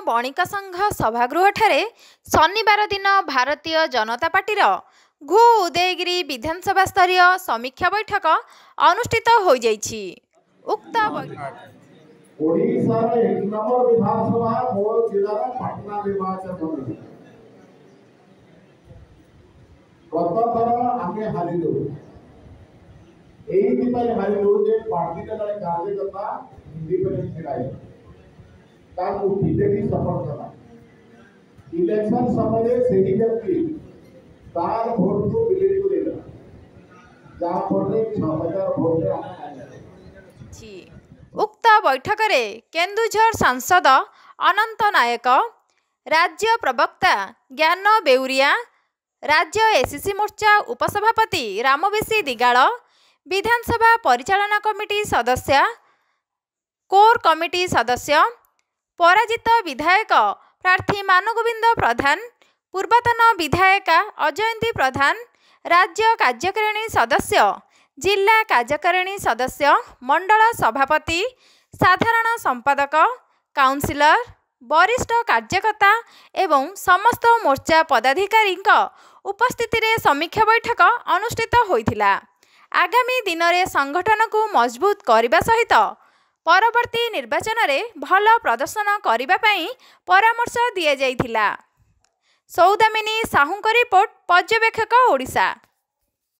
बणिक संघ सभागृह शनिवार दिन भारतीय जनता पार्टी घु उदयगिरी विधानसभा स्तरीय समीक्षा बैठक अनुष्ठित हो जाइछि। उक्त ओडिशार 1 नंबर विधानसभा मोर जिलार पटना निर्वाचन गत थर आम हारिलु हारिलु जे पार्टी जड़े कार्यकर्ता इंडिपेंडेंट छिड़ाई बीजेपी सपोर्ट कला इलेक्शन समय से ही व्यक्ति तार भोट को बिलेट को देला जहां पर 6000 भोट उक्त बैठक में केन्दुझर सांसद अनंत नायक, राज्य प्रवक्ता ज्ञान बेउरिया, राज्य एसीसी मोर्चा उपसभापति रामबेसी दिगाड़, विधानसभा परिचालना कमिटी सदस्य, कोर कमिटी सदस्य, पराजित विधायक प्रार्थी मानगोविंद प्रधान, पूर्वतन विधायिका अजयंती प्रधान, राज्य कार्यकारिणी सदस्य, जिला कार्यकारिणी सदस्य, मंडल सभापति, साधारण संपादक, काउंसिलर, वरिष्ठ कार्यकर्ता एवं समस्त मोर्चा पदाधिकारी उपस्थिति रे समीक्षा बैठक अनुष्ठित होइथिला। आगामी दिन में संगठन को मजबूत करने सहित परवर्ती निर्वाचन में भल प्रदर्शन करने परामर्श दि जाइथिला। सौदामिनी साहू रिपोर्ट, पर्यवेक्षक ओडिशा।